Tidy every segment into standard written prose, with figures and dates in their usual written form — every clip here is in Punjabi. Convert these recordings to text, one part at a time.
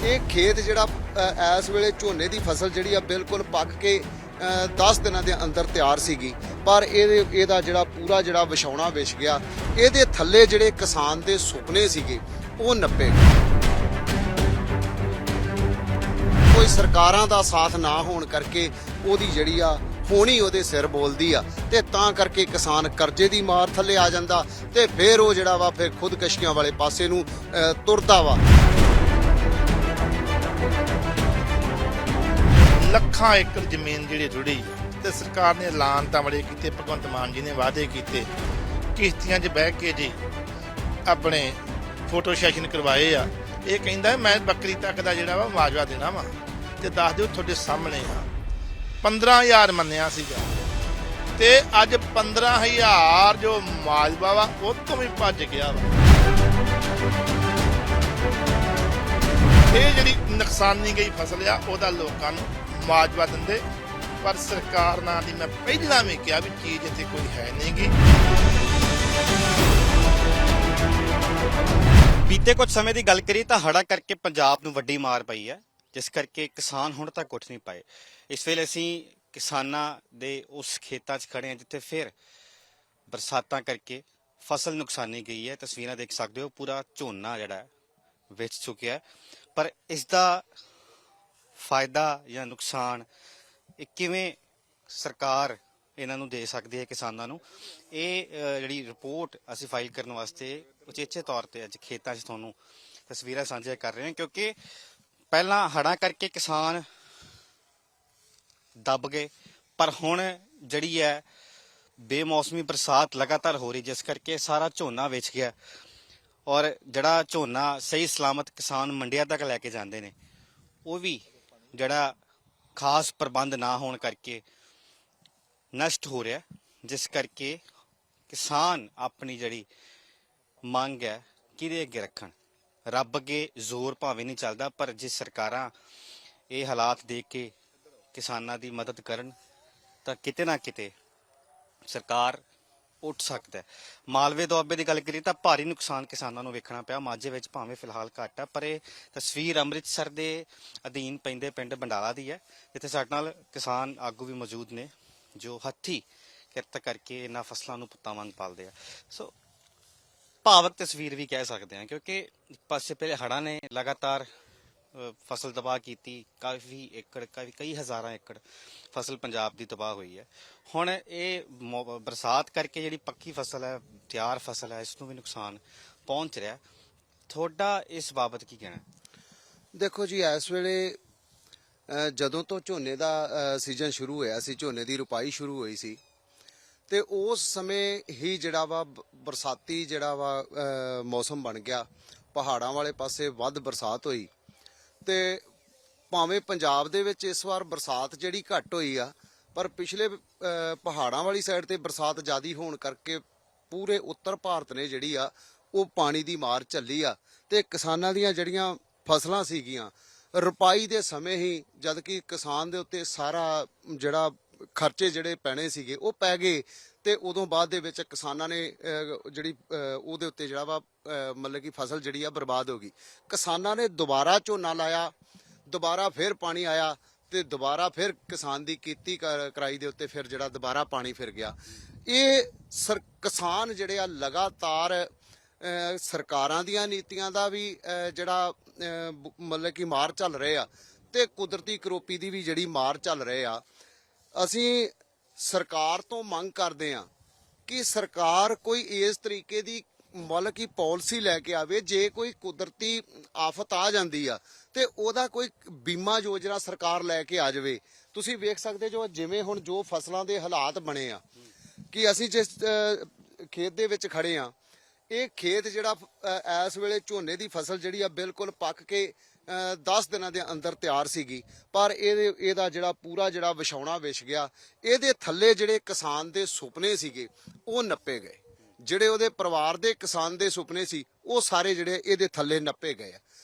ਇਹ ਖੇਤ ਜਿਹੜਾ ਇਸ ਵੇਲੇ ਝੋਨੇ ਦੀ ਫਸਲ ਜਿਹੜੀ ਆ ਬਿਲਕੁਲ ਪੱਕ ਕੇ 10 ਦਿਨਾਂ ਦੇ ਅੰਦਰ ਤਿਆਰ ਸੀਗੀ, ਪਰ ਇਹਦਾ ਜਿਹੜਾ ਪੂਰਾ ਜਿਹੜਾ ਵਿਛਾਉਣਾ ਵਿਛ ਗਿਆ। ਇਹਦੇ ਥੱਲੇ ਜਿਹੜੇ ਕਿਸਾਨ ਦੇ ਸੁਪਨੇ ਸੀਗੇ ਉਹ ਨੱਪੇ ਗਏ। ਕੋਈ ਸਰਕਾਰਾਂ ਦਾ ਸਾਥ ਨਾ ਹੋਣ ਕਰਕੇ ਉਹਦੀ ਜਿਹੜੀ ਆ ਹੋਣੀ ਉਹਦੇ ਸਿਰ ਬੋਲਦੀ ਆ, ਤੇ ਤਾਂ ਕਰਕੇ ਕਿਸਾਨ ਕਰਜ਼ੇ ਦੀ ਮਾਰ ਥੱਲੇ ਆ ਜਾਂਦਾ ਤੇ ਫਿਰ ਉਹ ਜਿਹੜਾ ਵਾ ਫਿਰ ਖੁਦਕਸ਼ੀਆਂ ਵਾਲੇ ਪਾਸੇ ਨੂੰ ਤੁਰਦਾ ਵਾ। ਲੱਖਾਂ ਏਕੜ ਜ਼ਮੀਨ ਜਿਹੜੀ ਰੁੜੀ ਤੇ ਸਰਕਾਰ ਨੇ ਐਲਾਨ ਤਾਂ ਬੜੇ ਕੀਤੇ, ਭਗਵੰਤ ਮਾਨ ਜੀ ਨੇ ਵਾਅਦੇ ਕੀਤੇ, ਕਿਸ਼ਤੀਆਂ 'ਚ ਬਹਿ ਕੇ ਜੀ ਆਪਣੇ ਫੋਟੋ ਸੈਸ਼ਨ ਕਰਵਾਏ ਆ। ਇਹ ਕਹਿੰਦਾ ਮੈਂ ਬੱਕਰੀ ਤੱਕ ਦਾ ਜਿਹੜਾ ਵਾ ਮੁਆਵਜ਼ਾ ਦੇਣਾ ਵਾ, ਤੇ ਦੱਸ ਦਿਓ ਤੁਹਾਡੇ ਸਾਹਮਣੇ ਆ 15,000 ਮੰਨਿਆ ਸੀਗਾ ਤੇ ਅੱਜ 15,000 ਜੋ ਮੁਆਵਜ਼ਾ ਵਾ ਉਹ ਤੋਂ ਵੀ ਭੱਜ ਗਿਆ ਵਾ। ਇਹ ਜਿਹੜੀ ਨੁਕਸਾਨੀ ਗਈ ਫਸਲ ਆ ਉਹਦਾ ਲੋਕਾਂ ਨੂੰ ਮੁਆਵਜ਼ਾ ਦਿੰਦੇ, ਪਰ ਸਰਕਾਰ ਨਾਂ ਦੀ ਮੈਂ ਪਹਿਲਾਂ ਵੀ ਕਿਹਾ ਵੀ ਚੀਜ਼ ਇੱਥੇ ਕੋਈ ਹੈ ਨਹੀਂਗੀ। ਬੀਤੇ ਕੁਝ ਸਮੇਂ ਦੀ ਗੱਲ ਕਰੀ ਤਾਂ ਹੜ੍ਹਾਂ ਕਰਕੇ ਪੰਜਾਬ ਨੂੰ ਵੱਡੀ ਮਾਰ ਪਈ ਹੈ, ਜਿਸ ਕਰਕੇ ਕਿਸਾਨ ਹੁਣ ਤੱਕ ਉੱਠ ਨਹੀਂ ਪਾਏ। ਇਸ ਵੇਲੇ ਅਸੀਂ ਕਿਸਾਨਾਂ ਦੇ ਉਸ ਖੇਤਾਂ 'ਚ ਖੜੇ ਹਾਂ ਜਿੱਥੇ ਫਿਰ ਬਰਸਾਤਾਂ ਕਰਕੇ ਫਸਲ ਨੁਕਸਾਨੀ ਗਈ ਹੈ। ਤਸਵੀਰਾਂ ਦੇਖ ਸਕਦੇ ਹੋ, ਪੂਰਾ ਝੋਨਾ ਜਿਹੜਾ ਵਿਛ ਚੁੱਕਿਆ, ਪਰ ਇਸ ਦਾ ਫਾਇਦਾ ਜਾਂ ਨੁਕਸਾਨ ਇਹ ਕਿਵੇਂ ਸਰਕਾਰ ਇਹਨਾਂ ਨੂੰ ਦੇ ਸਕਦੀ ਹੈ ਕਿਸਾਨਾਂ ਨੂੰ। ਇਹ ਜਿਹੜੀ ਰਿਪੋਰਟ ਅਸੀਂ ਫਾਈਲ ਕਰਨ ਵਾਸਤੇ ਉਚੇਚੇ ਤੌਰ ਤੇ ਅੱਜ ਖੇਤਾਂ 'ਚ ਤੁਹਾਨੂੰ ਤਸਵੀਰਾਂ ਸਾਂਝੀਆਂ ਕਰ ਰਹੇ ਹਾਂ, ਕਿਉਂਕਿ ਪਹਿਲਾਂ ਹੜ੍ਹਾਂ ਕਰਕੇ ਕਿਸਾਨ ਦੱਬ ਗਏ, ਪਰ ਹੁਣ ਜਿਹੜੀ ਹੈ ਬੇਮੌਸਮੀ ਬਰਸਾਤ ਲਗਾਤਾਰ ਹੋ ਰਹੀ, ਜਿਸ ਕਰਕੇ ਸਾਰਾ ਝੋਨਾ ਵਿਛ ਗਿਆ। ਔਰ ਜਿਹੜਾ ਝੋਨਾ ਸਹੀ ਸਲਾਮਤ ਕਿਸਾਨ ਮੰਡੀਆਂ ਤੱਕ ਲੈ ਕੇ ਜਾਂਦੇ ਨੇ, ਉਹ ਵੀ ਜਿਹੜਾ ਖਾਸ ਪ੍ਰਬੰਧ ਨਾ ਹੋਣ ਕਰਕੇ ਨਸ਼ਟ ਹੋ ਰਿਹਾ, ਜਿਸ ਕਰਕੇ ਕਿਸਾਨ ਆਪਣੀ ਜਿਹੜੀ ਮੰਗ ਹੈ ਕਿਹਦੇ ਅੱਗੇ ਰੱਖਣ। ਰੱਬ ਅੱਗੇ ਜ਼ੋਰ ਭਾਵੇਂ ਨਹੀਂ ਚੱਲਦਾ, ਪਰ ਜੇ ਸਰਕਾਰਾਂ ਇਹ ਹਾਲਾਤ ਦੇਖ ਕੇ ਕਿਸਾਨਾਂ ਦੀ ਮਦਦ ਕਰਨ ਤਾਂ ਕਿਤੇ ਨਾ ਕਿਤੇ ਸਰਕਾਰ ਉੱਠ ਸਕਦਾ ਹੈ। ਮਾਲਵੇ ਦੁਆਬੇ ਦੀ ਗੱਲ ਕਰੀਏ ਤਾਂ ਭਾਰੀ ਨੁਕਸਾਨ ਕਿਸਾਨਾਂ ਨੂੰ ਵੇਖਣਾ ਪਿਆ। ਮਾਝੇ ਵਿੱਚ ਭਾਵੇਂ ਫਿਲਹਾਲ ਘੱਟ ਹੈ, ਪਰ ਇਹ ਤਸਵੀਰ ਅੰਮ੍ਰਿਤਸਰ ਦੇ ਅਧੀਨ ਪੈਂਦੇ ਪਿੰਡ ਬੰਡਾਲਾ ਦੀ ਹੈ, ਜਿੱਥੇ ਸਾਡੇ ਨਾਲ ਕਿਸਾਨ ਆਗੂ ਵੀ ਮੌਜੂਦ ਨੇ ਜੋ ਹੱਥੀ ਕਿਰਤ ਕਰਕੇ ਇਹਨਾਂ ਫਸਲਾਂ ਨੂੰ ਪੁੱਤਾਂ ਵਾਂਗ ਪਾਲਦੇ ਆ। ਸੋ ਭਾਵਕ ਤਸਵੀਰ ਵੀ ਕਹਿ ਸਕਦੇ ਹਾਂ, ਕਿਉਂਕਿ ਇੱਕ ਪਾਸੇ ਪਹਿਲੇ ਹੜ੍ਹਾਂ ਨੇ ਲਗਾਤਾਰ ਫਸਲ ਤਬਾਹ ਕੀਤੀ, ਕਾਫੀ ਏਕੜ ਕਈ ਹਜ਼ਾਰਾਂ ਏਕੜ ਫਸਲ ਪੰਜਾਬ ਦੀ ਤਬਾਹ ਹੋਈ ਹੈ। ਹੁਣ ਇਹ ਬਰਸਾਤ ਕਰਕੇ ਜਿਹੜੀ ਪੱਕੀ ਫਸਲ ਹੈ, ਤਿਆਰ ਫਸਲ ਹੈ, ਇਸ ਨੂੰ ਵੀ ਨੁਕਸਾਨ ਪਹੁੰਚ ਰਿਹਾ। ਤੁਹਾਡਾ ਇਸ ਬਾਬਤ ਕੀ ਕਹਿਣਾ? ਦੇਖੋ ਜੀ, ਇਸ ਵੇਲੇ ਜਦੋਂ ਤੋਂ ਝੋਨੇ ਦਾ ਸੀਜ਼ਨ ਸ਼ੁਰੂ ਹੋਇਆ ਸੀ, ਝੋਨੇ ਦੀ ਰੁਪਾਈ ਸ਼ੁਰੂ ਹੋਈ ਸੀ, ਤੇ ਉਸ ਸਮੇਂ ਹੀ ਜਿਹੜਾ ਵਾ ਬਰਸਾਤੀ ਜਿਹੜਾ ਵਾ ਮੌਸਮ ਬਣ ਗਿਆ। ਪਹਾੜਾਂ ਵਾਲੇ ਪਾਸੇ ਵੱਧ ਬਰਸਾਤ ਹੋਈ, ਤੇ ਭਾਵੇਂ ਪੰਜਾਬ ਦੇ ਵਿੱਚ ਇਸ ਵਾਰ ਬਰਸਾਤ ਜਿਹੜੀ ਘੱਟ ਹੋਈ ਆ, ਪਰ ਪਿਛਲੇ ਪਹਾੜਾਂ ਵਾਲੀ ਸਾਈਡ ਤੇ ਬਰਸਾਤ ਜ਼ਿਆਦੀ ਹੋਣ ਕਰਕੇ ਪੂਰੇ ਉੱਤਰ ਭਾਰਤ ਨੇ ਜਿਹੜੀ ਆ ਉਹ ਪਾਣੀ ਦੀ ਮਾਰ ਝੱਲੀ ਆ, ਤੇ ਕਿਸਾਨਾਂ ਦੀਆਂ ਜਿਹੜੀਆਂ ਫਸਲਾਂ ਸੀਗੀਆਂ ਰੁਪਾਈ ਦੇ ਸਮੇਂ ਹੀ, ਜਦ ਕਿ ਕਿਸਾਨ ਦੇ ਉੱਤੇ ਸਾਰਾ ਜਿਹੜਾ ਖਰਚੇ ਜਿਹੜੇ ਪੈਣੇ ਸੀਗੇ ਉਹ ਪੈ ਗਏ, ਤੇ ਉਦੋਂ ਬਾਅਦ ਦੇ ਵਿੱਚ ਕਿਸਾਨਾਂ ਨੇ ਜਿਹੜੀ ਉਹਦੇ ਉੱਤੇ ਜਿਹੜਾ ਵਾ ਮਤਲਬ ਕਿ ਫਸਲ ਜਿਹੜੀ ਆ ਬਰਬਾਦ ਹੋ ਗਈ। ਕਿਸਾਨਾਂ ਨੇ ਦੁਬਾਰਾ ਝੋਨਾ ਲਾਇਆ, ਦੁਬਾਰਾ ਫਿਰ ਪਾਣੀ ਆਇਆ, ਤੇ ਦੁਬਾਰਾ ਫਿਰ ਕਿਸਾਨ ਦੀ ਕੀਤੀ ਕਰਾਈ ਦੇ ਉੱਤੇ ਫਿਰ ਜਿਹੜਾ ਦੁਬਾਰਾ ਪਾਣੀ ਫਿਰ ਗਿਆ। ਇਹ ਕਿਸਾਨ ਜਿਹੜੇ ਆ ਲਗਾਤਾਰ ਸਰਕਾਰਾਂ ਦੀਆਂ ਨੀਤੀਆਂ ਦਾ ਵੀ ਜਿਹੜਾ ਮਤਲਬ ਕਿ ਮਾਰ ਚੱਲ ਰਹੇ ਆ, ਤੇ ਕੁਦਰਤੀ ਕਰੋਪੀ ਦੀ ਵੀ ਜਿਹੜੀ ਮਾਰ ਚੱਲ ਰਹੇ ਆ। ਅਸੀਂ ਸਰਕਾਰ ਤੋਂ ਮੰਗ ਕਰਦੇ ਆ ਕਿ ਸਰਕਾਰ ਕੋਈ ਇਸ ਤਰੀਕੇ ਦੀ ਮਤਲਬ ਕਿ ਪਾਲਿਸੀ ਲੈ ਕੇ ਆਵੇ, ਜੇ ਕੋਈ ਕੁਦਰਤੀ ਆਫਤ ਆ ਜਾਂਦੀ ਆ ਤੇ ਉਹਦਾ ਕੋਈ ਬੀਮਾ ਯੋਜਨਾ ਸਰਕਾਰ ਲੈ ਕੇ ਆ ਜਾਵੇ। ਤੁਸੀਂ ਵੇਖ ਸਕਦੇ ਜੋ ਜਿਵੇਂ ਹੁਣ ਜੋ ਫਸਲਾਂ ਦੇ ਹਾਲਾਤ ਬਣੇ ਆ, ਕਿ ਅਸੀਂ ਜਿਸ ਖੇਤ ਦੇ ਵਿੱਚ ਖੜੇ ਆ, ਇਹ ਖੇਤ ਜਿਹੜਾ ਇਸ ਵੇਲੇ ਝੋਨੇ ਦੀ ਫਸਲ ਜਿਹੜੀ ਆ ਬਿਲਕੁਲ ਪੱਕ ਕੇ 10 ਦਿਨਾਂ ਦੇ ਅੰਦਰ ਤਿਆਰ ਸੀਗੀ, ਪਰ ਇਹਦਾ ਜਿਹੜਾ ਪੂਰਾ ਜਿਹੜਾ ਵਿਛਾਉਣਾ ਵਿਛ ਗਿਆ। ਇਹਦੇ ਥੱਲੇ ਜਿਹੜੇ ਕਿਸਾਨ ਦੇ ਸੁਪਨੇ ਸੀਗੇ ਉਹ ਨੱਪੇ ਗਏ, ਜਿਹੜੇ ਉਹਦੇ ਪਰਿਵਾਰ ਦੇ ਕਿਸਾਨ ਦੇ ਸੁਪਨੇ ਸੀ ਉਹ ਸਾਰੇ ਜਿਹੜੇ ਇਹਦੇ ਥੱਲੇ ਨੱਪੇ ਗਏ ਆ।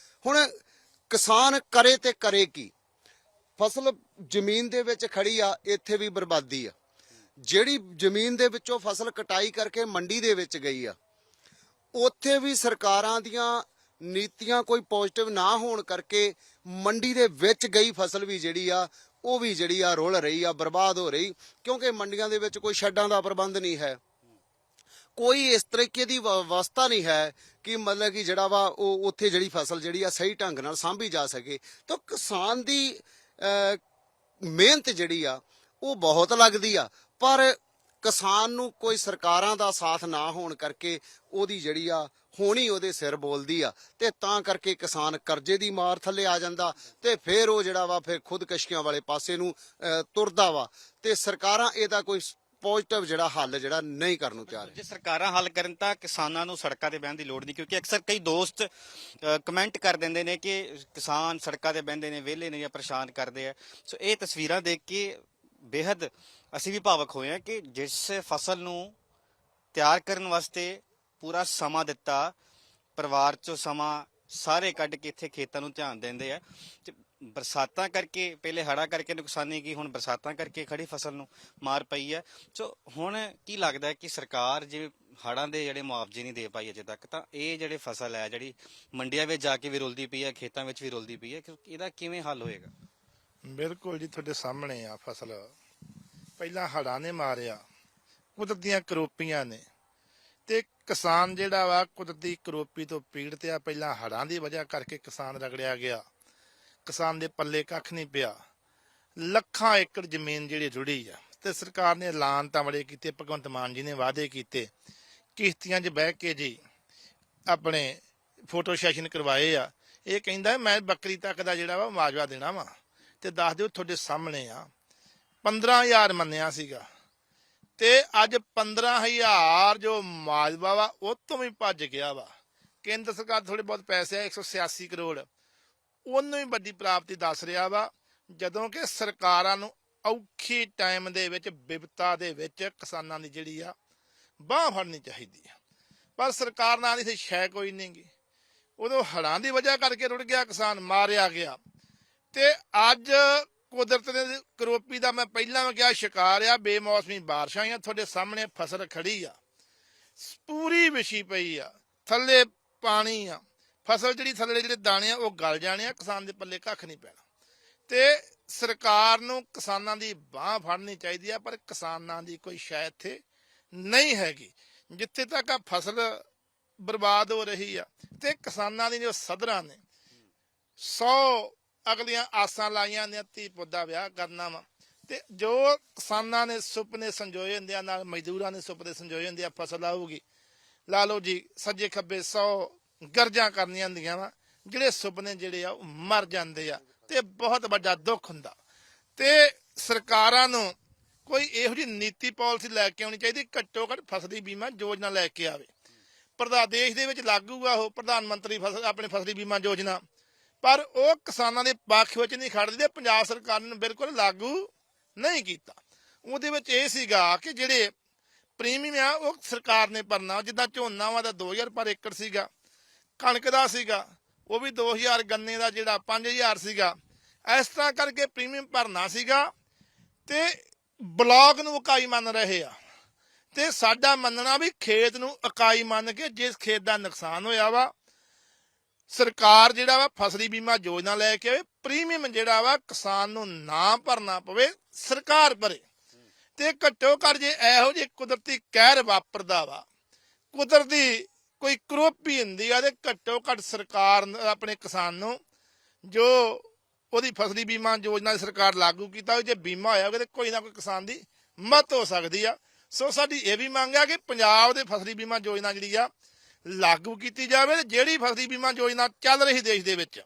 ਹੁਣ ਕਿਸਾਨ ਕਰੇ ਤੇ ਕਰੇ ਕੀ? ਫਸਲ ਜ਼ਮੀਨ ਦੇ ਵਿੱਚ ਖੜੀ ਆ, ਇੱਥੇ ਵੀ ਬਰਬਾਦੀ ਆ। ਜਿਹੜੀ ਜ਼ਮੀਨ ਦੇ ਵਿੱਚੋਂ ਫਸਲ ਕਟਾਈ ਕਰਕੇ ਮੰਡੀ ਦੇ ਵਿੱਚ ਗਈ ਆ, ਉੱਥੇ ਵੀ ਸਰਕਾਰਾਂ ਦੀਆਂ ਨੀਤੀਆਂ ਕੋਈ ਪੋਜ਼ਿਟਿਵ ਨਾ ਹੋਣ ਕਰਕੇ ਮੰਡੀ ਦੇ ਵਿੱਚ ਗਈ ਫਸਲ ਵੀ ਜਿਹੜੀ ਆ ਉਹ ਵੀ ਜਿਹੜੀ ਆ ਰੁਲ ਰਹੀ ਆ, ਬਰਬਾਦ ਹੋ ਰਹੀ, ਕਿਉਂਕਿ ਮੰਡੀਆਂ ਦੇ ਵਿੱਚ ਕੋਈ ਸ਼ੈੱਡਾਂ ਦਾ ਪ੍ਰਬੰਧ ਨਹੀਂ ਹੈ, ਕੋਈ ਇਸ ਤਰੀਕੇ ਦੀ ਵਿਵਸਥਾ ਨਹੀਂ ਹੈ ਕਿ ਮਤਲਬ ਕਿ ਜਿਹੜਾ ਵਾ ਉਹ ਉੱਥੇ ਜਿਹੜੀ ਫਸਲ ਜਿਹੜੀ ਆ ਸਹੀ ਢੰਗ ਨਾਲ ਸਾਂਭੀ ਜਾ ਸਕੇ। ਤਾਂ ਕਿਸਾਨ ਦੀ ਮਿਹਨਤ ਜਿਹੜੀ ਆ ਉਹ ਬਹੁਤ ਲੱਗਦੀ ਆ, ਪਰ ਕਿਸਾਨ ਨੂੰ ਕੋਈ ਸਰਕਾਰਾਂ ਦਾ ਸਾਥ ਨਾ ਹੋਣ ਕਰਕੇ ਉਹਦੀ ਜਿਹੜੀ ਆ ਹੋਣੀ ਉਹਦੇ ਸਿਰ ਬੋਲਦੀ ਆ, ਤੇ ਤਾਂ ਕਰਕੇ ਕਿਸਾਨ ਕਰਜ਼ੇ ਦੀ ਮਾਰ ਥੱਲੇ ਆ ਜਾਂਦਾ ਤੇ ਫਿਰ ਉਹ ਜਿਹੜਾ ਵਾ ਫਿਰ ਖੁਦਕਸ਼ੀਆਂ ਵਾਲੇ ਪਾਸੇ ਨੂੰ ਤੁਰਦਾ ਵਾ, ਤੇ ਸਰਕਾਰਾਂ ਇਹਦਾ ਕੋਈ ਪੋਜ਼ਿਟਿਵ ਜਿਹੜਾ ਹੱਲ ਜਿਹੜਾ ਨਹੀਂ ਕਰਨ ਨੂੰ ਤਿਆਰ। ਜੇ ਸਰਕਾਰਾਂ ਹੱਲ ਕਰਨ ਤਾਂ ਕਿਸਾਨਾਂ ਨੂੰ ਸੜਕਾਂ ਤੇ ਬਹਿਣ ਦੀ ਲੋੜ ਨਹੀਂ, ਕਿਉਂਕਿ ਅਕਸਰ ਕਈ ਦੋਸਤ ਕਮੈਂਟ ਕਰ ਦਿੰਦੇ ਨੇ ਕਿ ਕਿਸਾਨ ਸੜਕਾਂ ਤੇ ਬਹਿੰਦੇ ਨੇ, ਵਿਹਲੇ ਨੇ ਜਾਂ ਪਰੇਸ਼ਾਨ ਕਰਦੇ ਆ। ਸੋ ਇਹ ਤਸਵੀਰਾਂ ਦੇਖ ਕੇ ਬੇਹੱਦ ਅਸੀਂ ਵੀ ਭਾਵਕ ਹੋਏ ਹਾਂ ਕਿ ਜਿਸ ਫਸਲ ਨੂੰ ਤਿਆਰ ਕਰਨ ਵਾਸਤੇ ਪੂਰਾ ਸਮਾਂ ਦਿੱਤਾ, ਪਰਿਵਾਰ ਚੋਂ ਸਮਾਂ ਸਾਰੇ ਕੱਢ ਕੇ ਇੱਥੇ ਖੇਤਾਂ ਨੂੰ ਧਿਆਨ ਦਿੰਦੇ ਆ, ਤੇ ਬਰਸਾਤਾਂ ਕਰਕੇ, ਪਹਿਲੇ ਹੜ੍ਹਾਂ ਕਰਕੇ ਨੁਕਸਾਨੀ ਕੀ, ਹੁਣ ਬਰਸਾਤਾਂ ਕਰਕੇ ਖੜੀ ਫਸਲ ਨੂੰ ਮਾਰ ਪਈ ਹੈ। ਸੋ ਹੁਣ ਕੀ ਲੱਗਦਾ ਹੈ ਕਿ ਸਰਕਾਰ ਜਿਵੇਂ ਹੜ੍ਹਾਂ ਦੇ ਜਿਹੜੇ ਮੁਆਵਜ਼ੇ ਨਹੀਂ ਦੇ ਪਾਈ ਅਜੇ ਤੱਕ, ਤਾਂ ਇਹ ਜਿਹੜੇ ਫਸਲ ਹੈ ਜਿਹੜੀ ਮੰਡੀਆਂ ਵਿੱਚ ਜਾ ਕੇ ਵੀ ਰੁਲਦੀ ਪਈ ਹੈ, ਖੇਤਾਂ ਵਿੱਚ ਵੀ ਰੁਲਦੀ ਪਈ ਹੈ, ਇਹਦਾ ਕਿਵੇਂ ਹੱਲ ਹੋਏਗਾ? ਬਿਲਕੁਲ ਜੀ, ਤੁਹਾਡੇ ਸਾਹਮਣੇ ਆ ਫਸਲ ਪਹਿਲਾਂ ਹੜ੍ਹਾਂ ਨੇ ਮਾਰਿਆ, ਕੁਦਰਤੀਆਂ ਕਰੋਪੀਆਂ ਨੇ, ਤੇ ਕਿਸਾਨ ਜਿਹੜਾ ਵਾ ਕੁਦਰਤੀ ਕਰੋਪੀ ਤੋਂ ਪੀੜਤ ਆ। ਪਹਿਲਾਂ ਹੜ੍ਹਾਂ ਦੀ ਵਜ੍ਹਾ ਕਰਕੇ ਕਿਸਾਨ ਰਗੜਿਆ ਗਿਆ, ਕਿਸਾਨ ਦੇ ਪੱਲੇ ਕੱਖ ਨਹੀਂ ਪਿਆ, ਲੱਖਾਂ ਏਕੜ ਜ਼ਮੀਨ ਜਿਹੜੀ ਰੁੜੀ ਆ, ਤੇ ਸਰਕਾਰ ਨੇ ਐਲਾਨ ਤਾਂ ਬੜੇ ਕੀਤੇ, ਭਗਵੰਤ ਮਾਨ ਜੀ ਨੇ ਵਾਅਦੇ ਕੀਤੇ, ਕਿਸ਼ਤੀਆਂ 'ਚ ਬਹਿ ਕੇ ਜੀ ਆਪਣੇ ਫੋਟੋ ਸੈਸ਼ਨ ਕਰਵਾਏ ਆ। ਇਹ ਕਹਿੰਦਾ ਮੈਂ ਬੱਕਰੀ ਤੱਕ ਦਾ ਜਿਹੜਾ ਵਾ ਮੁਆਵਜ਼ਾ ਦੇਣਾ ਵਾ, ਤੇ ਦੱਸ ਦਿਓ ਤੁਹਾਡੇ ਸਾਹਮਣੇ ਆ 15,000 ਮੰਨਿਆ ਸੀਗਾ, ਤੇ ਅੱਜ 15,000 ਜੋ ਮੁਆਵਜ਼ਾ ਵਾ ਉਹ ਤੋਂ ਵੀ ਭੱਜ ਗਿਆ ਵਾ। ਕੇਂਦਰ ਸਰਕਾਰ ਥੋੜੇ ਬਹੁਤ ਪੈਸੇ ਆ 186 ਕਰੋੜ, ਉਹਨੂੰ ਵੀ ਵੱਡੀ ਪ੍ਰਾਪਤੀ ਦੱਸ ਰਿਹਾ ਵਾ, ਜਦੋਂ ਕਿ ਸਰਕਾਰਾਂ ਨੂੰ ਔਖੀ ਟਾਈਮ ਦੇ ਵਿੱਚ, ਵਿਪਤਾ ਦੇ ਵਿੱਚ ਕਿਸਾਨਾਂ ਦੀ ਜਿਹੜੀ ਆ ਬਾਂਹ ਫੜਨੀ ਚਾਹੀਦੀ ਆ, ਪਰ ਸਰਕਾਰ ਨਾਲ ਦੀ ਸ਼ੈ ਕੋਈ ਨਹੀਂ ਗੀ। ਉਦੋਂ ਹੜ੍ਹਾਂ ਦੀ ਵਜ੍ਹਾ ਕਰਕੇ ਰੁੜ ਗਿਆ ਕਿਸਾਨ, ਮਾਰਿਆ ਗਿਆ, ਤੇ ਅੱਜ ਕੁਦਰਤ ਦੇ ਕਰੋਪੀ ਦਾ ਮੈਂ ਪਹਿਲਾਂ ਵੀ ਕਿਹਾ ਸ਼ਿਕਾਰ ਆ, ਬੇਮੌਸਮੀ ਬਾਰਿਸ਼ਾਂ ਆ। ਤੁਹਾਡੇ ਸਾਹਮਣੇ ਫਸਲ ਖੜੀ ਆ, ਪੂਰੀ ਵਿਛੀ ਪਈ ਆ, ਥੱਲੇ ਪਾਣੀ ਆ, ਫਸਲ ਜਿਹੜੀ ਥੱਲੇ ਜਿਹੜੇ ਦਾਣੇ ਆ ਉਹ ਗਲ ਜਾਣੇ ਆ, ਕਿਸਾਨ ਦੇ ਪੱਲੇ ਕੱਖ ਨਹੀਂ ਪੈਣਾ। ਤੇ ਸਰਕਾਰ ਨੂੰ ਕਿਸਾਨਾਂ ਦੀ ਬਾਂਹ ਫੜਨੀ ਚਾਹੀਦੀ ਆ, ਪਰ ਕਿਸਾਨਾਂ ਦੀ ਕੋਈ ਸ਼ਾਇਦ ਇੱਥੇ ਨਹੀਂ ਹੈਗੀ। ਜਿੱਥੇ ਤੱਕ ਆ ਫਸਲ ਬਰਬਾਦ ਹੋ ਰਹੀ ਆ, ਤੇ ਕਿਸਾਨਾਂ ਦੀ ਜੋ ਸਦਰਾਂ ਨੇ 100 ਅਗਲੀਆਂ ਆਸਾਂ ਲਾਈਆਂ ਨੇ, ਧੀ ਪੁੱਤ ਦਾ ਵਿਆਹ ਕਰਨਾ ਵਾ, ਤੇ ਜੋ ਕਿਸਾਨਾਂ ਨੇ ਸੁਪਨੇ ਸੰਜੋਏ ਹੁੰਦੇ ਆ, ਨਾਲ ਮਜ਼ਦੂਰਾਂ ਨੇ ਸੁਪਨੇ ਸੰਜੋਏ ਹੁੰਦੇ ਆ, ਫਸਲ ਆਊਗੀ, ਲਾ ਲਓ ਜੀ ਸੱਜੇ ਖੱਬੇ 100 ਗਰਜਾਂ ਕਰਨੀਆਂ ਹੁੰਦੀਆਂ ਵਾ, ਜਿਹੜੇ ਸੁਪਨੇ ਜਿਹੜੇ ਆ ਉਹ ਮਰ ਜਾਂਦੇ ਆ, ਤੇ ਬਹੁਤ ਵੱਡਾ ਦੁੱਖ ਹੁੰਦਾ। ਤੇ ਸਰਕਾਰਾਂ ਨੂੰ ਕੋਈ ਇਹੋ ਜਿਹੀ ਨੀਤੀ ਪਾਲਿਸੀ ਲੈ ਕੇ ਆਉਣੀ ਚਾਹੀਦੀ, ਘੱਟੋ ਘੱਟ ਫਸਲੀ ਬੀਮਾ ਯੋਜਨਾ ਲੈ ਕੇ ਆਵੇ। ਦੇਸ਼ ਦੇ ਵਿੱਚ ਲਾਗੂ ਆ ਉਹ ਪ੍ਰਧਾਨ ਮੰਤਰੀ ਆਪਣੀ ਫਸਲੀ ਬੀਮਾ ਯੋਜਨਾ, ਪਰ ਉਹ ਕਿਸਾਨਾਂ ਦੇ ਪੱਖ ਵਿੱਚ ਨਹੀਂ ਖੜਦੀ, ਤੇ ਪੰਜਾਬ ਸਰਕਾਰ ਨੇ ਬਿਲਕੁਲ ਲਾਗੂ ਨਹੀਂ ਕੀਤਾ। ਉਹਦੇ ਵਿੱਚ ਇਹ ਸੀਗਾ ਕਿ ਜਿਹੜੇ ਪ੍ਰੀਮੀਅਮ ਆ ਉਹ ਸਰਕਾਰ ਨੇ ਭਰਨਾ, ਜਿੱਦਾਂ ਝੋਨਾ ਵਾ ਦਾ 2,000 ਪਰ ਏਕੜ ਸੀਗਾ, ਕਣਕ ਦਾ ਸੀਗਾ ਉਹ ਵੀ 2,000, ਗੰਨੇ ਦਾ ਜਿਹੜਾ 5,000 ਸੀਗਾ, ਇਸ ਤਰ੍ਹਾਂ ਕਰਕੇ ਪ੍ਰੀਮੀਅਮ ਭਰਨਾ ਸੀਗਾ। ਤੇ ਬਲਾਕ ਨੂੰ ਇਕਾਈ ਮੰਨ ਰਹੇ ਆ, ਤੇ ਸਾਡਾ ਮੰਨਣਾ ਵੀ ਖੇਤ ਨੂੰ ਇਕਾਈ ਮੰਨ ਕੇ, ਜਿਸ ਖੇਤ ਦਾ ਨੁਕਸਾਨ ਹੋਇਆ ਵਾ ਸਰਕਾਰ ਜਿਹੜਾ ਵਾ ਫਸਲੀ ਬੀਮਾ ਯੋਜਨਾ ਲੈ ਕੇ ਆਵੇ, ਪ੍ਰੀਮੀਅਮ ਜਿਹੜਾ ਵਾ ਕਿਸਾਨ ਨੂੰ ਨਾ ਭਰਨਾ ਪਵੇ, ਸਰਕਾਰ ਭਰੇ। ਤੇ ਘੱਟੋ ਘੱਟ ਜੇ ਇਹੋ ਜਿਹੀ ਕੁਦਰਤੀ ਕਹਿਰ ਵਾਪਰਦਾ ਵਾ, ਕੁਦਰਤੀ ਕੋਈ ਕਰੋਪੀ ਹੁੰਦੀ ਆ, ਤੇ ਘੱਟੋ ਘੱਟ ਸਰਕਾਰ ਆਪਣੇ ਕਿਸਾਨ ਨੂੰ ਜੋ ਉਹਦੀ ਫਸਲੀ ਬੀਮਾ ਯੋਜਨਾ ਸਰਕਾਰ ਲਾਗੂ ਕੀਤਾ, ਜੇ ਬੀਮਾ ਹੋਇਆ ਹੋਵੇ ਤੇ ਕੋਈ ਨਾ ਕੋਈ ਕਿਸਾਨ ਦੀ ਮਦਦ ਹੋ ਸਕਦੀ ਆ। ਸੋ ਸਾਡੀ ਇਹ ਵੀ ਮੰਗ ਆ ਕਿ ਪੰਜਾਬ ਦੇ ਫਸਲੀ ਬੀਮਾ ਯੋਜਨਾ ਜਿਹੜੀ ਆ ਲਾਗੂ ਕੀਤੀ ਜਾਵੇ, ਤੇ ਜਿਹੜੀ ਫਸਲੀ ਬੀਮਾ ਯੋਜਨਾ ਚੱਲ ਰਹੀ ਦੇਸ਼ ਦੇ ਵਿੱਚ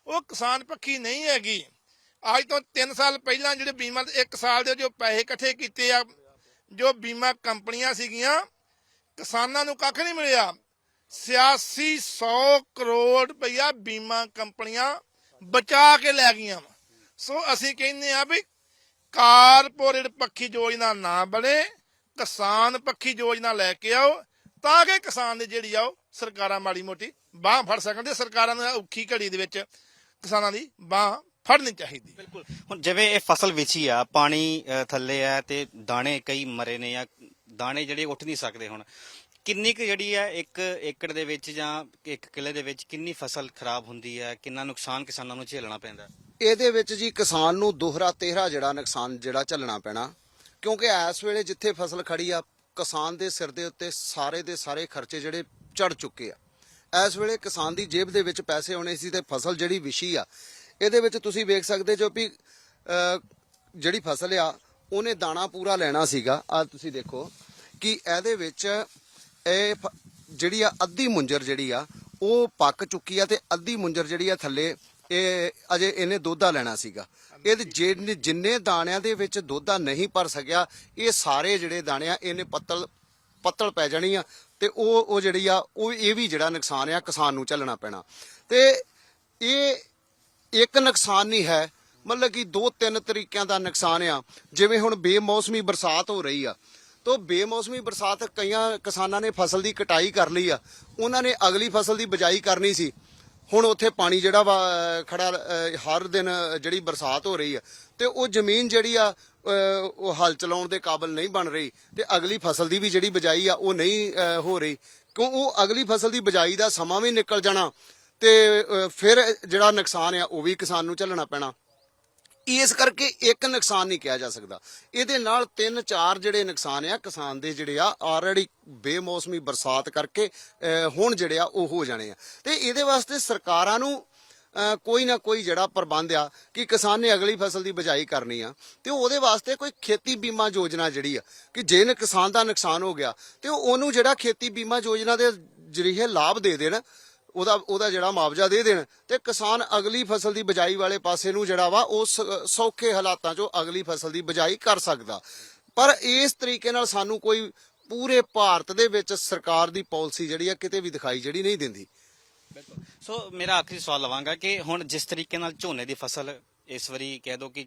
ਉਹ ਕਿਸਾਨ ਪੱਖੀ ਨਹੀਂ ਹੈਗੀ। ਅੱਜ ਤੋਂ 3 ਸਾਲ ਪਹਿਲਾਂ ਜਿਹੜੇ ਬੀਮਾ 1 ਸਾਲ ਦੇ ਜੋ ਪੈਸੇ ਇਕੱਠੇ ਕੀਤੇ ਆ, ਜੋ ਬੀਮਾ ਕੰਪਨੀਆਂ ਸੀਗੀਆਂ, ਕਿਸਾਨਾਂ ਨੂੰ ਕੱਖ ਨਹੀਂ ਮਿਲਿਆ। 8600 ਕਰੋੜ ਰੁਪਇਆ ਬੀਮਾ ਕੰਪਨੀਆਂ ਬਚਾ ਕੇ ਲੈ ਗਈਆਂ। ਸੋ ਅਸੀਂ ਕਹਿੰਦੇ ਆ ਵੀ ਕਾਰਪੋਰੇਟ ਪੱਖੀ ਯੋਜਨਾ ਨਾ ਬਣੇ, ਕਿਸਾਨ ਪੱਖੀ ਯੋਜਨਾ ਲੈ ਕੇ ਆਓ, ਤਾਂ ਕਿ ਕਿਸਾਨ ਦੀ ਜਿਹੜੀ ਆ ਉਹ ਸਰਕਾਰਾਂ ਮਾੜੀ ਮੋਟੀ ਬਾਂਹ ਫੜ ਸਕਣ, ਤੇ ਸਰਕਾਰਾਂ ਨੂੰ ਔਖੀ ਘੜੀ ਦੇ ਵਿੱਚ ਕਿਸਾਨਾਂ ਦੀ ਬਾਂਹ ਫੜਨੀ ਚਾਹੀਦੀ। ਬਿਲਕੁਲ, ਹੁਣ ਜਿਵੇਂ ਇਹ ਫਸਲ ਵਿਛੀ ਆ, ਪਾਣੀ ਥੱਲੇ ਆ, ਤੇ ਦਾਣੇ ਕਈ ਮਰੇ ਨੇ, ਜਾਂ ਦਾਣੇ ਜਿਹੜੇ ਉੱਠ ਨਹੀਂ ਸਕਦੇ, ਹੁਣ ਕਿੰਨੀ ਕੁ ਜਿਹੜੀ ਹੈ ਇੱਕ ਏਕੜ ਦੇ ਵਿੱਚ ਜਾਂ ਇੱਕ ਕਿੱਲੇ ਦੇ ਵਿੱਚ ਕਿੰਨੀ ਫਸਲ ਖਰਾਬ ਹੁੰਦੀ ਹੈ, ਕਿੰਨਾ ਨੁਕਸਾਨ ਕਿਸਾਨਾਂ ਨੂੰ ਝੇਲਣਾ ਪੈਂਦਾ? ਇਹਦੇ ਵਿੱਚ ਜੀ ਕਿਸਾਨ ਨੂੰ ਦੋਹਰਾ ਤੇਹਰਾ ਜਿਹੜਾ ਨੁਕਸਾਨ ਜਿਹੜਾ ਝੱਲਣਾ ਪੈਣਾ, ਕਿਉਂਕਿ ਇਸ ਵੇਲੇ ਜਿੱਥੇ ਫਸਲ ਖੜੀ ਆ ਕਿਸਾਨ ਦੇ ਸਿਰ ਦੇ ਉੱਤੇ ਸਾਰੇ ਦੇ ਸਾਰੇ ਖਰਚੇ ਜਿਹੜੇ ਚੜ ਚੁੱਕੇ ਆ। ਇਸ ਵੇਲੇ ਕਿਸਾਨ ਦੀ ਜੇਬ ਦੇ ਵਿੱਚ ਪੈਸੇ ਆਉਣੇ ਸੀ ਤੇ ਫਸਲ ਜਿਹੜੀ ਵਿਛੀ ਆ ਇਹਦੇ ਵਿੱਚ ਤੁਸੀਂ ਵੇਖ ਸਕਦੇ ਜੋ ਵੀ ਜਿਹੜੀ ਫਸਲ ਆ ਉਹਨੇ ਦਾਣਾ ਪੂਰਾ ਲੈਣਾ ਸੀਗਾ। ਆ ਤੁਸੀਂ ਦੇਖੋ ਕਿ ਇਹਦੇ ਵਿੱਚ ਇਹ ਜਿਹੜੀ ਆ ਅੱਧੀ ਮੁੰਜਰ ਜਿਹੜੀ ਆ ਉਹ ਪੱਕ ਚੁੱਕੀ ਆ ਤੇ ਅੱਧੀ ਮੁੰਜਰ ਜਿਹੜੀ ਆ ਥੱਲੇ ਇਹ ਅਜੇ ਇਹਨੇ ਦੋਧਾ ਲੈਣਾ ਸੀਗਾ। ਇਹਦੇ ਜਿੰਨੇ ਦਾਣਿਆਂ ਦੇ ਵਿੱਚ ਦੋਧਾ ਨਹੀਂ ਭਰ ਸਕਿਆ ਇਹ ਸਾਰੇ ਜਿਹੜੇ ਦਾਣੇ ਆ ਇਹਨੇ ਪੱਤਲ ਪੈ ਜਾਣੀ ਆ ਤੇ ਉਹ ਜਿਹੜੀ ਆ ਉਹ ਇਹ ਵੀ ਜਿਹੜਾ ਨੁਕਸਾਨ ਆ ਕਿਸਾਨ ਨੂੰ ਝੱਲਣਾ ਪੈਣਾ। ਤੇ ਇਹ ਇੱਕ ਨੁਕਸਾਨ ਨਹੀਂ ਹੈ, ਮਤਲਬ ਕਿ 2-3 ਤਰੀਕਿਆਂ ਦਾ ਨੁਕਸਾਨ ਆ। ਜਿਵੇਂ ਹੁਣ ਬੇਮੌਸਮੀ ਬਰਸਾਤ ਹੋ ਰਹੀ ਆ, ਤੋ ਬੇਮੌਸਮੀ ਬਰਸਾਤ ਕਈਆਂ ਕਿਸਾਨਾਂ ਨੇ ਫਸਲ ਦੀ ਕਟਾਈ ਕਰ ਲਈ ਆ, ਉਹਨਾਂ ਨੇ ਅਗਲੀ ਫਸਲ ਦੀ ਬਿਜਾਈ ਕਰਨੀ ਸੀ। ਹੁਣ ਉੱਥੇ ਪਾਣੀ ਜਿਹੜਾ ਵਾ ਖੜਾ ਹਰ ਦਿਨ ਜਿਹੜੀ ਬਰਸਾਤ ਹੋ ਰਹੀ ਆ ਤੇ ਉਹ ਜ਼ਮੀਨ ਜਿਹੜੀ ਆ ਉਹ ਹਲ ਚਲਾਉਣ ਦੇ ਕਾਬਿਲ ਨਹੀਂ ਬਣ ਰਹੀ ਤੇ ਅਗਲੀ ਫਸਲ ਦੀ ਵੀ ਜਿਹੜੀ ਬਿਜਾਈ ਆ ਉਹ ਨਹੀਂ ਹੋ ਰਹੀ, ਕਿਉਂ ਉਹ ਅਗਲੀ ਫਸਲ ਦੀ ਬਿਜਾਈ ਦਾ ਸਮਾਂ ਵੀ ਨਿਕਲ ਜਾਣਾ ਤੇ ਫਿਰ ਜਿਹੜਾ ਨੁਕਸਾਨ ਆ ਉਹ ਵੀ ਕਿਸਾਨ ਨੂੰ ਝੱਲਣਾ ਪੈਣਾ। ਇਸ ਕਰਕੇ ਇੱਕ ਨੁਕਸਾਨ ਨਹੀਂ ਕਿਹਾ ਜਾ ਸਕਦਾ, ਇਹਦੇ ਨਾਲ 3-4 ਜਿਹੜੇ ਨੁਕਸਾਨ ਆ ਕਿਸਾਨ ਦੇ ਜਿਹੜੇ ਆ ਆਲਰੇਡੀ ਬੇਮੌਸਮੀ ਬਰਸਾਤ ਕਰਕੇ ਹੁਣ ਜਿਹੜੇ ਆ ਉਹ ਹੋ ਜਾਣੇ ਆ। ਤੇ ਇਹਦੇ ਵਾਸਤੇ ਸਰਕਾਰਾਂ ਨੂੰ ਕੋਈ ਨਾ ਕੋਈ ਜਿਹੜਾ ਪ੍ਰਬੰਧ ਆ ਕਿ ਕਿਸਾਨ ਨੇ ਅਗਲੀ ਫਸਲ ਦੀ ਬਿਜਾਈ ਕਰਨੀ ਆ ਤੇ ਉਹਦੇ ਵਾਸਤੇ ਕੋਈ ਖੇਤੀ ਬੀਮਾ ਯੋਜਨਾ ਜਿਹੜੀ ਆ ਕਿ ਜੇ ਕਿਸਾਨ ਦਾ ਨੁਕਸਾਨ ਹੋ ਗਿਆ ਤੇ ਉਹਨੂੰ ਜਿਹੜਾ ਖੇਤੀ ਬੀਮਾ ਯੋਜਨਾ ਦੇ ਜ਼ਰੀਏ ਲਾਭ ਦੇ ਦੇਣ, ਉਹਦਾ ਜਿਹੜਾ ਮੁਆਵਜ਼ਾ ਦੇ ਦੇਣ ਤੇ ਕਿਸਾਨ ਅਗਲੀ ਫਸਲ ਦੀ ਬਿਜਾਈ ਵਾਲੇ ਪਾਸੇ ਨੂੰ ਜਿਹੜਾ ਵਾ ਉਹ ਸੌਖੇ ਹਾਲਾਤਾਂ 'ਚੋਂ ਅਗਲੀ ਫਸਲ ਦੀ ਬਿਜਾਈ ਕਰ ਸਕਦਾ। ਪਰ ਇਸ ਤਰੀਕੇ ਨਾਲ ਸਾਨੂੰ ਕੋਈ ਪੂਰੇ ਭਾਰਤ ਦੇ ਵਿੱਚ ਸਰਕਾਰ ਦੀ ਪਾਲਿਸੀ ਜਿਹੜੀ ਆ ਕਿਤੇ ਵੀ ਦਿਖਾਈ ਜਿਹੜੀ ਨਹੀਂ ਦਿੰਦੀ। ਸੋ ਮੇਰਾ ਆਖਰੀ ਸਵਾਲ ਲਵਾਂਗਾ ਕਿ ਹੁਣ ਜਿਸ ਤਰੀਕੇ ਨਾਲ ਝੋਨੇ ਦੀ ਫਸਲ ਇਸ ਵਾਰੀ ਕਹਿ ਦੋ ਕਿ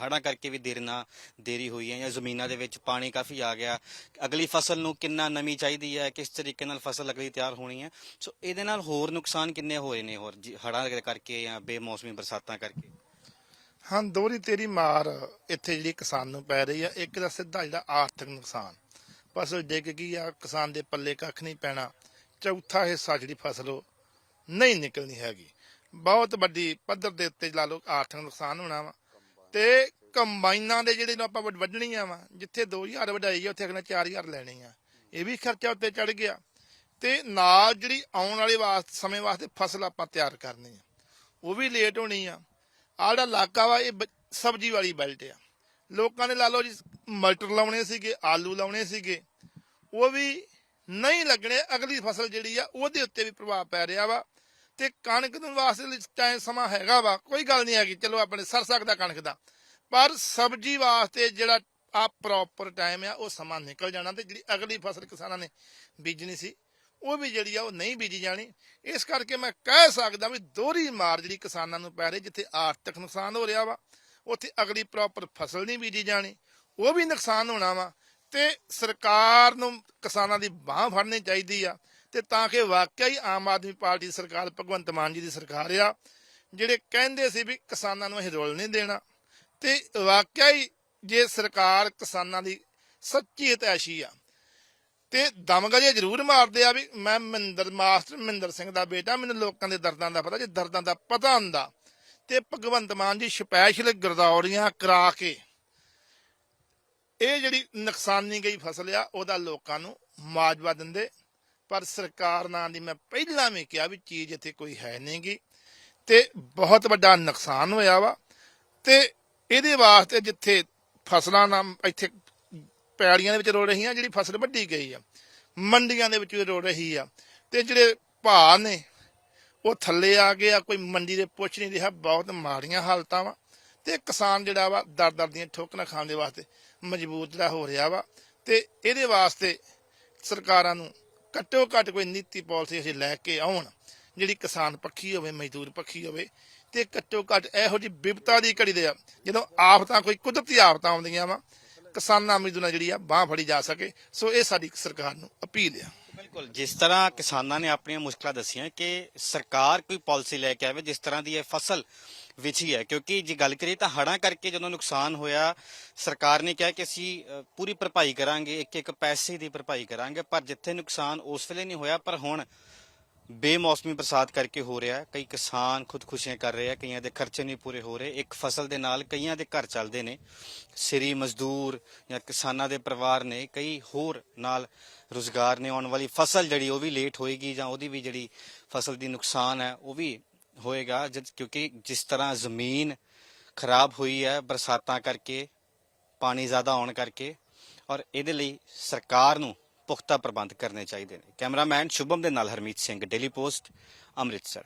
ਹੜ੍ਹਾਂ ਕਰਕੇ ਵੀ ਦੇਰੀ ਹੋਈ ਹੈ ਜਾਂ ਜ਼ਮੀਨਾਂ ਦੇ ਵਿੱਚ ਪਾਣੀ ਕਾਫੀ ਆ ਗਿਆ, ਅਗਲੀ ਫਸਲ ਨੂੰ ਕਿੰਨਾ ਨਮੀ ਚਾਹੀਦੀ ਹੈ, ਕਿਸ ਤਰੀਕੇ ਨਾਲ ਫਸਲ ਅਗਲੀ ਤਿਆਰ ਹੋਣੀ ਹੈ, ਸੋ ਇਹਦੇ ਨਾਲ ਹੋਰ ਨੁਕਸਾਨ ਕਿੰਨੇ ਹੋਏ ਨੇ ਹੋਰ ਹੜ੍ਹਾਂ ਕਰਕੇ ਜਾਂ ਬੇਮੌਸਮੀ ਬਰਸਾਤਾਂ ਕਰਕੇ? ਹਾਂ, ਦੋਹਰੀ ਤੇਰੀ ਮਾਰ ਇੱਥੇ ਜਿਹੜੀ ਕਿਸਾਨ ਨੂੰ ਪੈ ਰਹੀ ਆ। ਇੱਕ ਦਾ ਸਿੱਧਾ ਜਿਹੜਾ ਆਰਥਿਕ ਨੁਕਸਾਨ, ਫਸਲ ਡਿੱਗ ਗਈ ਆ, ਕਿਸਾਨ ਦੇ ਪੱਲੇ ਕੱਖ ਨਹੀਂ ਪੈਣਾ। ਚੌਥਾ ਹਿੱਸਾ ਜਿਹੜੀ ਫਸਲ ਉਹ ਨਹੀਂ ਨਿਕਲਣੀ ਹੈਗੀ, ਬਹੁਤ ਵੱਡੀ ਪੱਧਰ ਦੇ ਉੱਤੇ ਲਾ ਲਓ ਆਰਥਿਕ ਨੁਕਸਾਨ ਹੋਣਾ ਵਾ। ਤੇ ਕੰਬਾਈਨਾਂ ਦੇ ਜਿਹੜੇ ਨੂੰ ਆਪਾਂ ਵੱਢਣੀਆਂ ਵਾ, ਜਿੱਥੇ 2000 ਵਢਾਈ ਆ ਉੱਥੇ ਅਗਲੇ 4000 ਲੈਣੀ ਆ, ਇਹ ਵੀ ਖਰਚਾ ਉੱਤੇ ਚੜ ਗਿਆ। ਤੇ ਨਾਲ ਜਿਹੜੀ ਆਉਣ ਵਾਲੇ ਸਮੇਂ ਵਾਸਤੇ ਫਸਲ ਆਪਾਂ ਤਿਆਰ ਕਰਨੀ ਆ ਉਹ ਵੀ ਲੇਟ ਹੋਣੀ ਆ। ਆਹ ਜਿਹੜਾ ਇਲਾਕਾ ਵਾ ਇਹ ਸਬਜ਼ੀ ਵਾਲੀ ਬੈਲਟ ਆ, ਲੋਕਾਂ ਨੇ ਲਾ ਲਓ ਜੀ ਮਟਰ ਲਾਉਣੇ ਸੀਗੇ, ਆਲੂ ਲਾਉਣੇ ਸੀਗੇ, ਉਹ ਵੀ ਨਹੀਂ ਲੱਗਣੇ। ਅਗਲੀ ਫਸਲ ਜਿਹੜੀ ਆ ਉਹਦੇ ਉੱਤੇ ਵੀ ਪ੍ਰਭਾਵ ਪੈ ਰਿਹਾ ਵਾ। ਤੇ ਕਣਕ ਦੇ ਵਾਸਤੇ ਟਾਈਮ ਸਮਾਂ ਹੈਗਾ ਵਾ, ਕੋਈ ਗੱਲ ਨਹੀਂ ਹੈਗੀ, ਚਲੋ ਆਪਣੇ ਸਰ ਸਕਦਾ ਕਣਕ ਦਾ, ਪਰ ਸਬਜ਼ੀ ਵਾਸਤੇ ਜਿਹੜਾ ਆ ਪ੍ਰੋਪਰ ਟਾਈਮ ਆ ਉਹ ਸਮਾਂ ਨਿਕਲ ਜਾਣਾ ਤੇ ਜਿਹੜੀ ਅਗਲੀ ਫਸਲ ਕਿਸਾਨਾਂ ਨੇ ਬੀਜਣੀ ਸੀ ਉਹ ਵੀ ਜਿਹੜੀ ਆ ਉਹ ਨਹੀਂ ਬੀਜੀ ਜਾਣੀ। ਇਸ ਕਰਕੇ ਮੈਂ ਕਹਿ ਸਕਦਾ ਵੀ ਦੋਹਰੀ ਮਾਰ ਜਿਹੜੀ ਕਿਸਾਨਾਂ ਨੂੰ ਪੈ ਰਹੀ, ਜਿੱਥੇ ਆਰਥਿਕ ਨੁਕਸਾਨ ਹੋ ਰਿਹਾ ਵਾ ਉੱਥੇ ਅਗਲੀ ਪ੍ਰੋਪਰ ਫਸਲ ਨਹੀਂ ਬੀਜੀ ਜਾਣੀ, ਉਹ ਵੀ ਨੁਕਸਾਨ ਹੋਣਾ ਵਾ। ਤੇ ਸਰਕਾਰ ਨੂੰ ਕਿਸਾਨਾਂ ਦੀ ਬਾਂਹ ਫੜਨੀ ਚਾਹੀਦੀ ਆ ਤੇ ਤਾਂ ਕਿ ਵਾਕਿਆ ਹੀ ਆਮ ਆਦਮੀ ਪਾਰਟੀ ਦੀ ਸਰਕਾਰ, ਭਗਵੰਤ ਮਾਨ ਜੀ ਦੀ ਸਰਕਾਰ ਆ, ਜਿਹੜੇ ਕਹਿੰਦੇ ਸੀ ਵੀ ਕਿਸਾਨਾਂ ਨੂੰ ਅਸੀਂ ਰੁਲ ਨਹੀਂ ਦੇਣਾ, ਤੇ ਵਾਕਿਆ ਹੀ ਜੇ ਸਰਕਾਰ ਕਿਸਾਨਾਂ ਦੀ ਸੱਚੀ ਹਿਤੈਸ਼ੀ ਆ ਤੇ ਦਮਗਜੇ ਜ਼ਰੂਰ ਮਾਰਦੇ ਆ ਵੀ ਮੈਂ ਮਾਸਟਰ ਮਹਿੰਦਰ ਸਿੰਘ ਦਾ ਬੇਟਾ, ਮੈਨੂੰ ਲੋਕਾਂ ਦੇ ਦਰਦਾਂ ਦਾ ਪਤਾ, ਜੇ ਦਰਦਾਂ ਦਾ ਪਤਾ ਹੁੰਦਾ ਤੇ ਭਗਵੰਤ ਮਾਨ ਜੀ ਸਪੈਸ਼ਲ ਗਰਦੌਰੀਆਂ ਕਰਾ ਕੇ ਇਹ ਜਿਹੜੀ ਨੁਕਸਾਨੀ ਗਈ ਫਸਲ ਆ ਉਹਦਾ ਲੋਕਾਂ ਨੂੰ ਮੁਆਵਜ਼ਾ ਦਿੰਦੇ। ਪਰ ਸਰਕਾਰ ਨਾਂ ਦੀ ਮੈਂ ਪਹਿਲਾਂ ਵੀ ਕਿਹਾ ਵੀ ਚੀਜ਼ ਇੱਥੇ ਕੋਈ ਹੈ ਨਹੀਂ ਗੀ ਤੇ ਬਹੁਤ ਵੱਡਾ ਨੁਕਸਾਨ ਹੋਇਆ ਵਾ। ਤੇ ਇਹਦੇ ਵਾਸਤੇ ਜਿੱਥੇ ਫਸਲਾਂ ਨਾਲ ਇੱਥੇ ਪੈੜੀਆਂ ਦੇ ਵਿੱਚ ਰੋ ਰਹੀਆਂ, ਜਿਹੜੀ ਫਸਲ ਵੱਢੀ ਗਈ ਆ ਮੰਡੀਆਂ ਦੇ ਵਿੱਚ ਵੀ ਰੋ ਰਹੀ ਆ, ਤੇ ਜਿਹੜੇ ਭਾਅ ਨੇ ਉਹ ਥੱਲੇ ਆ ਗਏ ਆ, ਕੋਈ ਮੰਡੀ ਦੇ ਪੁੱਛ ਨਹੀਂ ਰਿਹਾ, ਬਹੁਤ ਮਾੜੀਆਂ ਹਾਲਤਾਂ ਵਾ। ਤੇ ਕਿਸਾਨ ਜਿਹੜਾ ਵਾ ਦਰ ਦੀਆਂ ਠੋਕਰਾਂ ਖਾਣ ਦੇ ਵਾਸਤੇ ਮਜਬੂਰ ਜਿਹੜਾ ਹੋ ਰਿਹਾ ਵਾ। ਤੇ ਇਹਦੇ ਵਾਸਤੇ ਸਰਕਾਰਾਂ ਨੂੰ ਘੱਟੋ ਘੱਟ ਕੋਈ ਨੀਤੀ ਪਾਲਿਸੀ ਅਸੀਂ ਲੈ ਕੇ ਆਉਣ ਜਿਹੜੀ ਕਿਸਾਨ ਪੱਖੀ ਹੋਵੇ, ਮਜ਼ਦੂਰ ਪੱਖੀ ਹੋਵੇ, ਤੇ ਘੱਟੋ ਘੱਟ ਇਹੋ ਜਿਹੀ ਵਿਪਤਾ ਦੀ ਘੜੀ ਦੇ ਜਦੋਂ ਆਫਤਾਂ, ਕੋਈ ਕੁਦਰਤੀ ਆਫਤਾਂ ਆਉਂਦੀਆਂ ਵਾ, ਕਿਸਾਨਾਂ ਮਜ਼ਦੂਰਾਂ ਜਿਹੜੀ ਆ ਬਾਂਹ ਫੜੀ ਜਾ ਸਕੇ। ਸੋ ਇਹ ਸਾਡੀ ਸਰਕਾਰ ਨੂੰ ਅਪੀਲ ਆ। ਬਿਲਕੁਲ, ਜਿਸ ਤਰ੍ਹਾਂ ਕਿਸਾਨਾਂ ਨੇ ਆਪਣੀਆਂ ਮੁਸ਼ਕਲਾਂ ਦੱਸੀਆਂ ਕਿ ਸਰਕਾਰ ਕੋਈ ਪਾਲਿਸੀ ਲੈ ਕੇ ਆਵੇ ਜਿਸ ਤਰ੍ਹਾਂ ਦੀ ਇਹ ਫਸਲ ਵਿੱਚ ਹੀ ਹੈ, ਕਿਉਂਕਿ ਜੇ ਗੱਲ ਕਰੀਏ ਤਾਂ ਹੜ੍ਹਾਂ ਕਰਕੇ ਜਦੋਂ ਨੁਕਸਾਨ ਹੋਇਆ ਸਰਕਾਰ ਨੇ ਕਿਹਾ ਕਿ ਅਸੀਂ ਪੂਰੀ ਭਰਪਾਈ ਕਰਾਂਗੇ, ਇੱਕ ਇੱਕ ਪੈਸੇ ਦੀ ਭਰਪਾਈ ਕਰਾਂਗੇ, ਪਰ ਜਿੱਥੇ ਨੁਕਸਾਨ ਉਸ ਵੇਲੇ ਨਹੀਂ ਹੋਇਆ ਪਰ ਹੁਣ ਬੇਮੌਸਮੀ ਬਰਸਾਤ ਕਰਕੇ ਹੋ ਰਿਹਾ। ਕਈ ਕਿਸਾਨ ਖੁਦਕੁਸ਼ੀਆਂ ਕਰ ਰਹੇ ਆ, ਕਈਆਂ ਦੇ ਖਰਚੇ ਨਹੀਂ ਪੂਰੇ ਹੋ ਰਹੇ। ਇੱਕ ਫਸਲ ਦੇ ਨਾਲ ਕਈਆਂ ਦੇ ਘਰ ਚੱਲਦੇ ਨੇ, ਸਿਰੀ ਮਜ਼ਦੂਰ ਜਾਂ ਕਿਸਾਨਾਂ ਦੇ ਪਰਿਵਾਰ ਨੇ, ਕਈ ਹੋਰ ਨਾਲ ਰੁਜ਼ਗਾਰ ਨੇ। ਆਉਣ ਵਾਲੀ ਫਸਲ ਜਿਹੜੀ ਉਹ ਵੀ ਲੇਟ ਹੋਏਗੀ ਜਾਂ ਉਹਦੀ ਵੀ ਜਿਹੜੀ ਫਸਲ ਦੀ ਨੁਕਸਾਨ ਹੈ ਉਹ ਵੀ ਹੋਏਗਾ, ਕਿਉਂਕਿ ਜਿਸ ਤਰ੍ਹਾਂ ਜ਼ਮੀਨ ਖਰਾਬ ਹੋਈ ਹੈ ਬਰਸਾਤਾਂ ਕਰਕੇ, ਪਾਣੀ ਜ਼ਿਆਦਾ ਆਉਣ ਕਰਕੇ, ਔਰ ਇਹਦੇ ਲਈ ਸਰਕਾਰ ਨੂੰ ਪੁਖਤਾ ਪ੍ਰਬੰਧ ਕਰਨੇ ਚਾਹੀਦੇ ਨੇ। ਕੈਮਰਾਮੈਨ ਸ਼ੁਭਮ ਦੇ ਨਾਲ ਹਰਮੀਤ ਸਿੰਘ, ਡੇਲੀ ਪੋਸਟ, ਅੰਮ੍ਰਿਤਸਰ।